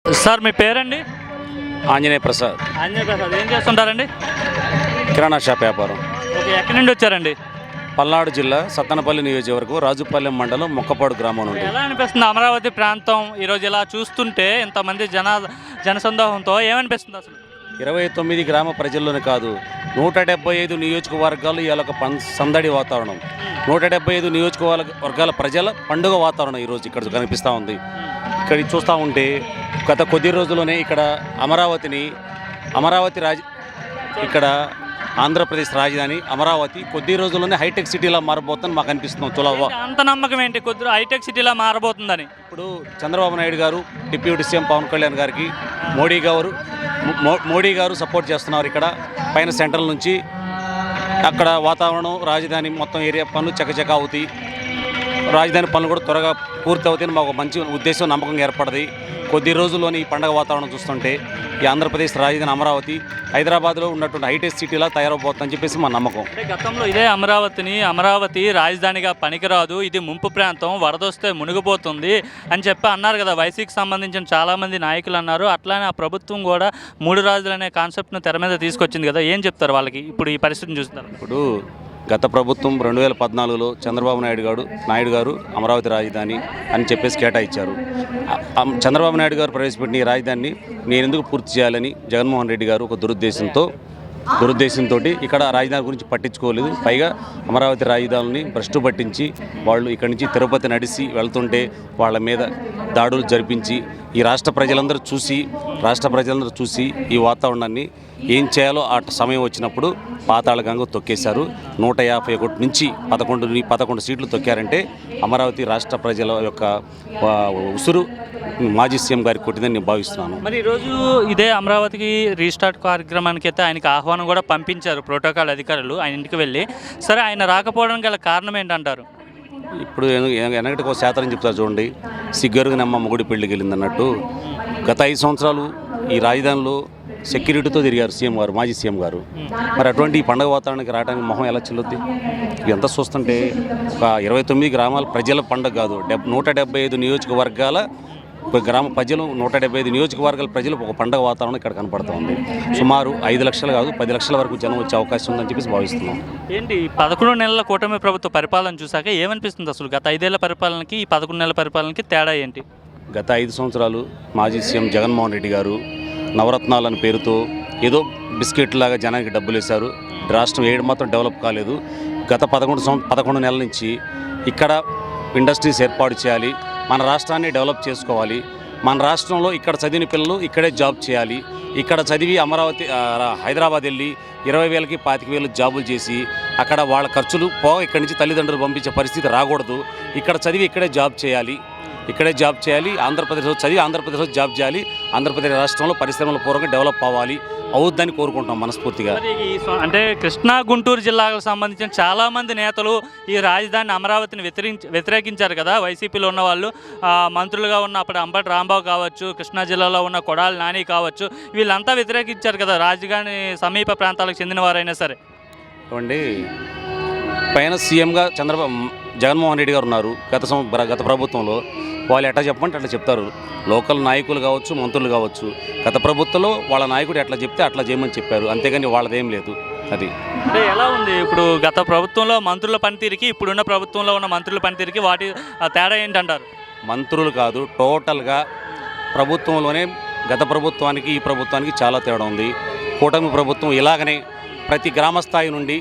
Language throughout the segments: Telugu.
సార్ మీ పేరండి? ఆంజనేయ ప్రసాద్. ఆంజనేయ ప్రసాద్ ఏం చేస్తుంటారండి? కిరాణా షాప్ వ్యాపారం. ఓకే, ఎక్కడి నుండి వచ్చారండి? పల్నాడు జిల్లా సత్తనపల్లి నియోజకవర్గం రాజుపాలెం మండలం మొక్కపాడు గ్రామం నుండి. ఎలా అనిపిస్తుంది అమరావతి ప్రాంతం ఈరోజు ఇలా చూస్తుంటే ఇంతమంది జనసందోహంతో ఏమనిపిస్తుంది అసలు? 29 గ్రామ ప్రజల్లోనే కాదు, 175 నియోజకవర్గాలు ఇవాళ ఒక సందడి వాతావరణం. 175 నియోజకవర్గాల ప్రజల పండుగ వాతావరణం ఈరోజు ఇక్కడ కనిపిస్తూ ఉంది. ఇక్కడ చూస్తూ ఉంటే గత కొద్ది రోజుల్లోనే ఇక్కడ ఇక్కడ ఆంధ్రప్రదేశ్ రాజధాని అమరావతి కొద్ది రోజుల్లోనే హైటెక్ సిటీలా మారబోతుందని మాకు అనిపిస్తుంది. అంత నమ్మకం ఏంటి కొద్ది హైటెక్ సిటీలా మారబోతుందని? ఇప్పుడు చంద్రబాబు నాయుడు గారు, డిప్యూటీ సీఎం పవన్ కళ్యాణ్ గారికి మోడీ గారు సపోర్ట్ చేస్తున్నారు. ఇక్కడ పైన సెంట్రల్ నుంచి అక్కడ వాతావరణం, రాజధాని మొత్తం ఏరియా పనులు చకచక అవుతాయి. రాజధాని పనులు కూడా త్వరగా పూర్తి అవుతాయని మాకు మంచి ఉద్దేశం, నమ్మకం ఏర్పడింది. కొద్ది రోజుల్లోని ఈ పండగ వాతావరణం చూస్తుంటే ఈ ఆంధ్రప్రదేశ్ రాజధాని అమరావతి హైదరాబాద్లో ఉన్నటువంటి హైటెక్ సిటీలా తయారవబోతుందని చెప్పేసి మా నమ్మకం. అంటే గతంలో ఇదే అమరావతి రాజధానిగా పనికిరాదు, ఇది ముంపు ప్రాంతం, వరదొస్తే మునిగిపోతుంది అని చెప్పి అన్నారు కదా వైసీపీకి సంబంధించిన చాలామంది నాయకులు అన్నారు. అట్లానే ఆ ప్రభుత్వం కూడా 3 రాజధానులు అనే కాన్సెప్ట్ను తెర మీద తీసుకొచ్చింది కదా, ఏం చెప్తారు వాళ్ళకి ఇప్పుడు ఈ పరిస్థితిని చూస్తున్నారు? ఇప్పుడు గత ప్రభుత్వం 2014లో చంద్రబాబు నాయుడు గారు అమరావతి రాజధాని అని చెప్పేసి కేటాయించారు. చంద్రబాబు నాయుడు గారు ప్రవేశపెట్టిన ఈ రాజధానిని నేను ఎందుకు పూర్తి చేయాలని జగన్మోహన్ రెడ్డి గారు ఒక దురుద్దేశంతో ఇక్కడ రాజధాని గురించి పట్టించుకోలేదు. పైగా అమరావతి రాజధానిని భ్రష్టు పట్టించి వాళ్ళు ఇక్కడి నుంచి తిరుపతి నడిచి వెళ్తుంటే వాళ్ళ మీద దాడులు జరిపించి ఈ రాష్ట్ర ప్రజలందరూ చూసి ఈ వాతావరణాన్ని ఏం చేయాలో ఆ సమయం వచ్చినప్పుడు పాతాళ గంగ తొక్కేశారు. 151 నుంచి 11 సీట్లు తొక్కారంటే అమరావతి రాష్ట్ర ప్రజల యొక్క ఉసురు మాజీ సీఎం గారికి కొట్టిందని నేను భావిస్తున్నాను. మరి ఈరోజు ఇదే అమరావతికి రీస్టార్ట్ కార్యక్రమానికి అయితే ఆయనకి ఆహ్వానం కూడా పంపించారు ప్రోటోకాల్ అధికారులు ఆయన ఇంటికి వెళ్ళి. సరే, ఆయన రాకపోవడానికి గల కారణం ఏంటంటారు? ఇప్పుడు వెనకటికి ఒక శాతం చెప్తారు చూడండి, సిగ్గరుగునమ్మ మొగుడి పెళ్లికి వెళ్ళింది అన్నట్టు. గత 5 సంవత్సరాలు ఈ రాజధానిలో సెక్యూరిటీతో తిరిగారు మాజీ సీఎం గారు. మరి అటువంటి ఈ పండుగ వాతావరణానికి రావడానికి మొహం ఎలా చెల్లుద్ది? ఎంత చూస్తుంటే ఒక 29 గ్రామాల ప్రజల పండుగ కాదు, 175 నియోజకవర్గాల గ్రామ ప్రజలు, 175 నియోజకవర్గాల ప్రజలు ఒక పండుగ వాతావరణం ఇక్కడ కనపడుతూ ఉంది. సుమారు 5 లక్షలు కాదు 10 లక్షల వరకు జనం వచ్చే అవకాశం ఉందని చెప్పేసి భావిస్తున్నాం. ఏంటి 11 నెలల కూటమి ప్రభుత్వ పరిపాలన చూసాక ఏమనిపిస్తుంది అసలు? గత 5 ఏళ్ల పరిపాలనకి ఈ 11 నెలల పరిపాలనకి తేడా ఏంటి? గత 5 సంవత్సరాలు మాజీ సీఎం జగన్మోహన్ రెడ్డి గారు నవరత్నాలని పేరుతో ఏదో బిస్కెట్ లాగా జనానికి డబ్బులు వేశారు. రాష్ట్రం మాత్రం డెవలప్ కాలేదు. గత 11 నెలల నుంచి ఇక్కడ ఇండస్ట్రీస్ ఏర్పాటు చేయాలి, మన రాష్ట్రాన్ని డెవలప్ చేసుకోవాలి, మన రాష్ట్రంలో ఇక్కడ చదివిన పిల్లలు ఇక్కడే జాబ్ చేయాలి, ఇక్కడ చదివి హైదరాబాద్ వెళ్ళి 20,000కి 25,000 జాబులు చేసి అక్కడ వాళ్ళ ఖర్చులు పోగా ఇక్కడి నుంచి తల్లిదండ్రులు పంపించే పరిస్థితి రాకూడదు. ఇక్కడ చదివి ఇక్కడే జాబ్ చేయాలి, ఆంధ్రప్రదేశ్లో జాబ్ చేయాలి, ఆంధ్రప్రదేశ్ రాష్ట్రంలో పరిశ్రమల పూర్వకంగా డెవలప్ అవ్వాలి, అవుద్దని కోరుకుంటాం మనస్ఫూర్తిగా. అంటే కృష్ణా గుంటూరు జిల్లాలకు సంబంధించిన చాలామంది నేతలు ఈ రాజధాని అమరావతిని వ్యతిరేకించారు కదా. వైసీపీలో ఉన్న వాళ్ళు, మంత్రులుగా ఉన్న అప్పుడు అంబటి రాంబాబు కావచ్చు, కృష్ణా జిల్లాలో ఉన్న కొడాలి నాని కావచ్చు, వీళ్ళంతా వ్యతిరేకించారు కదా, రాజధాని సమీప ప్రాంతాలకు చెందిన వారైనా సరే. ఏమండి, పైన సీఎంగా జగన్మోహన్ రెడ్డి గారు ఉన్నారు. గత ప్రభుత్వంలో వాళ్ళు ఎట్లా చెప్పమంటే అట్లా చెప్తారు. లోకల్ నాయకులు కావచ్చు, మంత్రులు కావచ్చు, గత ప్రభుత్వంలో వాళ్ళ నాయకుడు ఎట్లా చెప్తే అట్లా చేయమని చెప్పారు, అంతేగాని వాళ్ళదేం లేదు. అది అంటే ఎలా ఉంది ఇప్పుడు గత ప్రభుత్వంలో మంత్రుల పనితీరుకి ఇప్పుడున్న ప్రభుత్వంలో ఉన్న మంత్రుల పనితీరుకి వాటి తేడా ఏంటంటారు? మంత్రులు కాదు, టోటల్గా ప్రభుత్వంలోనే గత ప్రభుత్వానికి ఈ ప్రభుత్వానికి చాలా తేడా ఉంది. కూటమి ప్రభుత్వం ఇలాగనే ప్రతి గ్రామ స్థాయి నుండి,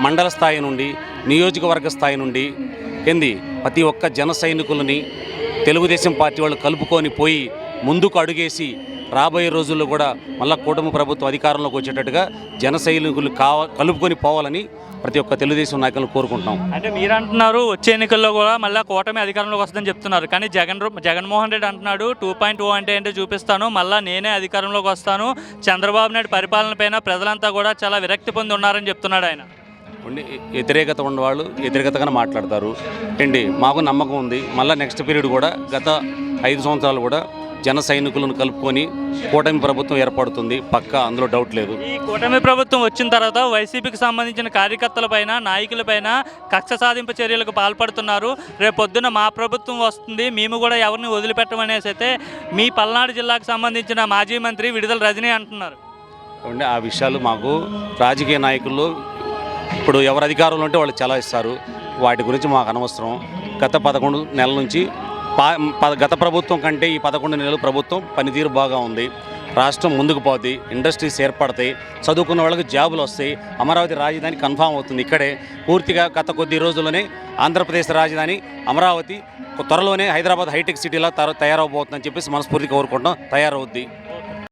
మండల స్థాయి నుండి, నియోజకవర్గ స్థాయి నుండి ప్రతి ఒక్క జన సైనికులని తెలుగుదేశం పార్టీ వాళ్ళు కలుపుకొని పోయి ముందుకు అడుగేసి రాబోయే రోజుల్లో కూడా మళ్ళీ కూటమి ప్రభుత్వం అధికారంలోకి వచ్చేటట్టుగా జన సైనికులు కలుపుకొని పోవాలని ప్రతి ఒక్క తెలుగుదేశం నాయకులను కోరుకుంటున్నాం. అంటే మీరు అంటున్నారు వచ్చే ఎన్నికల్లో కూడా మళ్ళీ కూటమి అధికారంలోకి వస్తుందని చెప్తున్నారు, కానీ జగన్మోహన్ రెడ్డి అంటున్నాడు 2.0 అంటే చూపిస్తాను, మళ్ళీ నేనే అధికారంలోకి వస్తాను, చంద్రబాబు నాయుడు పరిపాలన పైన ప్రజలంతా కూడా చాలా విరక్తి పొంది ఉన్నారని చెప్తున్నాడు ఆయన. వ్యతిరేకత ఉన్నవాళ్ళు వ్యతిరేకతగానే మాట్లాడతారు. మాకు నమ్మకం ఉంది మళ్ళీ నెక్స్ట్ పీరియడ్ కూడా గత 5 సంవత్సరాలు కూడా జన సైనికులను కలుపుకొని కూటమి ప్రభుత్వం ఏర్పడుతుంది పక్కా, అందులో డౌట్ లేదు. ఈ కూటమి ప్రభుత్వం వచ్చిన తర్వాత వైసీపీకి సంబంధించిన కార్యకర్తలపైన నాయకులపైన కక్ష సాధింపు చర్యలకు పాల్పడుతున్నారు. రేపు పొద్దున మా ప్రభుత్వం వస్తుంది, మేము కూడా ఎవరిని వదిలిపెట్టమనేసి అయితే మీ పల్నాడు జిల్లాకు సంబంధించిన మాజీ మంత్రి విడుదల రజనీ అంటున్నారు. అంటే ఆ విషయాలు మాకు రాజకీయ నాయకులు ఇప్పుడు ఎవరు అధికారంలో ఉంటే వాళ్ళు చలాయిస్తారు, వాటి గురించి మాకు అనవసరం. గత 11 నెలల నుంచి గత ప్రభుత్వం కంటే ఈ 11 నెలల ప్రభుత్వం పనితీరు బాగా ఉంది. రాష్ట్రం ముందుకు పోద్ది, ఇండస్ట్రీస్ ఏర్పడతాయి, చదువుకున్న వాళ్ళకి జాబులు వస్తాయి, అమరావతి రాజధాని కన్ఫామ్ అవుతుంది. ఇక్కడే పూర్తిగా గత కొద్ది రోజుల్లోనే ఆంధ్రప్రదేశ్ రాజధాని అమరావతి త్వరలోనే హైదరాబాద్ హైటెక్ సిటీలా తయారవబోతుందని చెప్పేసి మనస్ఫూర్తిగా కోరుకుంటాం. తయారవుద్ది.